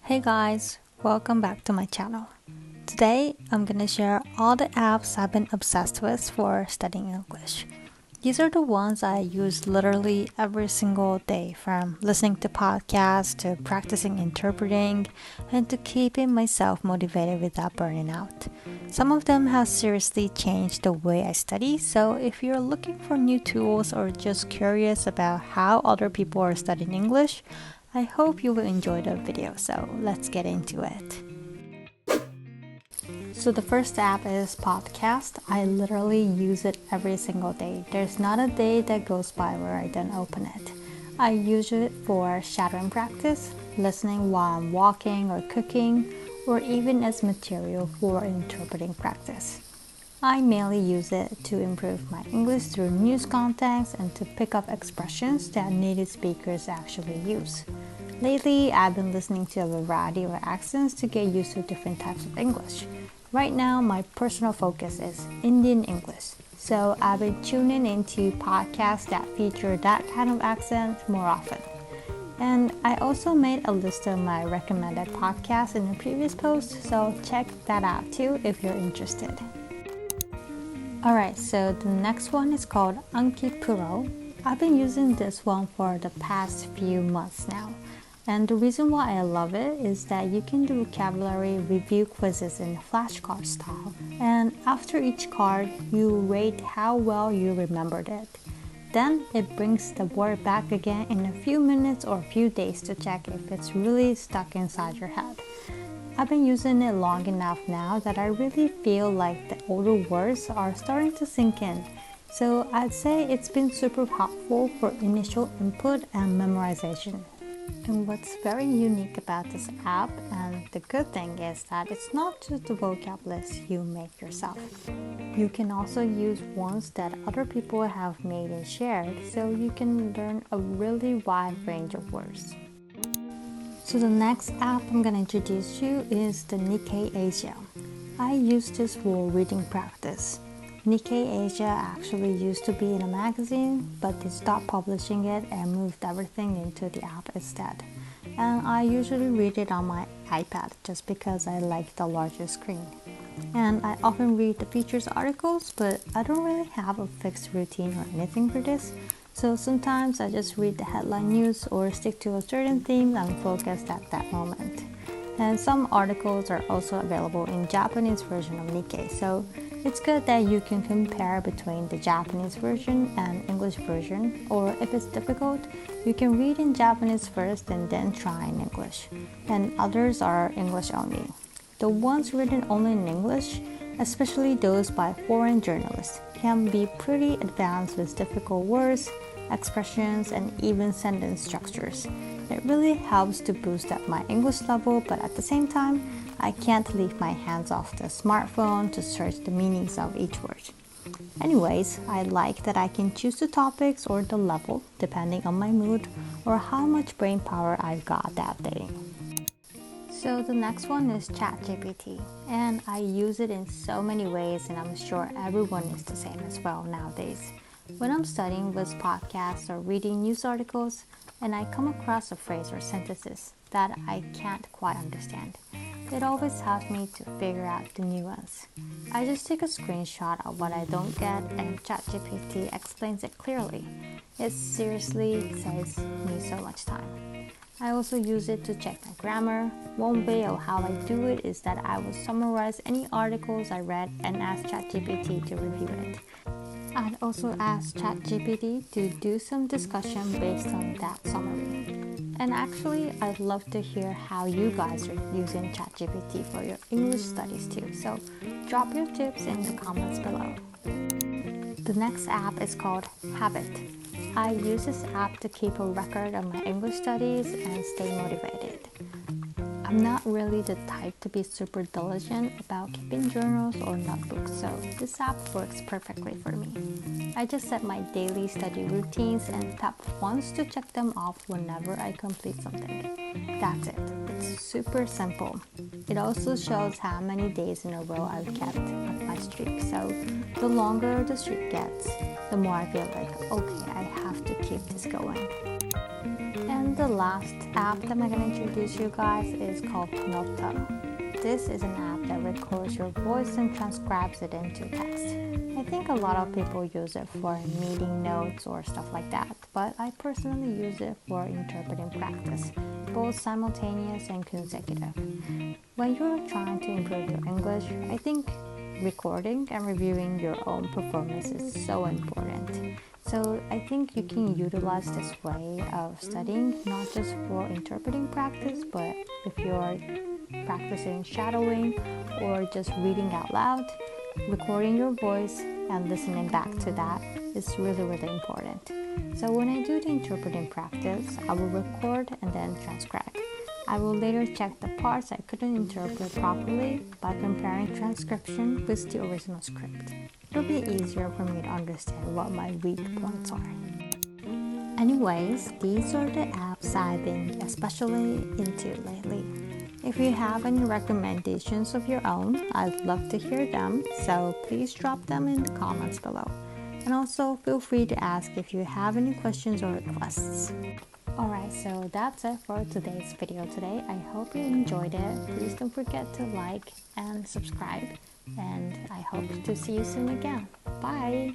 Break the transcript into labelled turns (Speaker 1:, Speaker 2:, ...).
Speaker 1: Hey guys, welcome back to my channel. Today, I'm gonna share all the apps I've been obsessed with for studying English. These are the ones I use literally every single day, from listening to podcasts to practicing interpreting and to keeping myself motivated without burning out. Some of them have seriously changed the way I study, so if you're looking for new tools or just curious about how other people are studying English, I hope you will enjoy the video, so let's get into it. So the first app is Podcast. I literally use it every single day. There's not a day that goes by where I don't open it. I use it for shadowing practice, listening while I'm walking or cooking, or even as material for interpreting practice. I mainly use it to improve my English through news contents and to pick up expressions that native speakers actually use. Lately, I've been listening to a variety of accents to get used to different types of English. Right now, my personal focus is Indian English, so I've been tuning into podcasts that feature that kind of accent more often. And I also made a list of my recommended podcasts in a previous post, so check that out too if you're interested. Alright, so the next one is called Anki Pro. I've been using this one for the past few months now. And the reason why I love it is that you can do vocabulary review quizzes in flashcard style. And after each card, you rate how well you remembered it. Then it brings the word back again in a few minutes or a few days to check if it's really stuck inside your head. I've been using it long enough now that I really feel like the older words are starting to sink in. So I'd say it's been super helpful for initial input and memorization. And what's very unique about this app, and the good thing is that it's not just the vocab list you make yourself. You can also use ones that other people have made and shared, so you can learn a really wide range of words. So the next app I'm going to introduce you is the Nikay Asia. I use this for reading practice. Nikay Asia actually used to be in a magazine, but they stopped publishing it and moved everything into the app instead. And I usually read it on my iPad just because I like the larger screen. And I often read the features articles, but I don't really have a fixed routine or anything for this. So sometimes I just read the headline news or stick to a certain theme I'm focused at that moment. And some articles are also available in Japanese version of Nikkei, so it's good that you can compare between the Japanese version and English version, or if it's difficult, you can read in Japanese first and then try in English. And others are English only. The ones written only in English, especially those by foreign journalists, can be pretty advanced with difficult words, expressions, and even sentence structures. It really helps to boost up my English level, but at the same time, I can't leave my hands off the smartphone to search the meanings of each word. Anyways, I like that I can choose the topics or the level depending on my mood or how much brain power I've got that day. So the next one is ChatGPT, and I use it in so many ways, and I'm sure everyone is the same as well nowadays. When I'm studying with podcasts or reading news articles, and I come across a phrase or sentences that I can't quite understand, it always helps me to figure out the nuance. I just take a screenshot of what I don't get, and ChatGPT explains it clearly. It seriously saves me so much time. I also use it to check my grammar. One way of how I do it is that I will summarize any articles I read and ask ChatGPT to review it. I'd also ask ChatGPT to do some discussion based on that summary. And actually, I'd love to hear how you guys are using ChatGPT for your English studies too. So drop your tips in the comments below. The next app is called Habit. I use this app to keep a record of my English studies and stay motivated. I'm not really the type to be super diligent about keeping journals or notebooks, so this app works perfectly for me. I just set my daily study routines and tap once to check them off whenever I complete something. That's it. It's super simple. It also shows how many days in a row I've kept up my streak, so the longer the streak gets, the more I feel like, okay, I have to keep this going. And the the last app that I'm going to introduce you guys is called Pona. This is an app that records your voice and transcribes it into text. I think a lot of people use it for meeting notes or stuff like that, but I personally use it for interpreting practice, both simultaneous and consecutive. When you're trying to improve your English, I think recording and reviewing your own performance is so important. So I think you can utilize this way of studying not just for interpreting practice, but if you're practicing shadowing or just reading out loud, recording your voice and listening back to that is really, really important. So when I do the interpreting practice, I will record and then transcribe. I will later check the parts I couldn't interpret properly by comparing transcription with the original script. It'll be easier for me to understand what my weak points are. Anyways, these are the apps I've been especially into lately. If you have any recommendations of your own, I'd love to hear them, so please drop them in the comments below. And also feel free to ask if you have any questions or requests. Alright, so that's it for today's video today. I hope you enjoyed it. Please don't forget to like and subscribe. And I hope to see you soon again. Bye!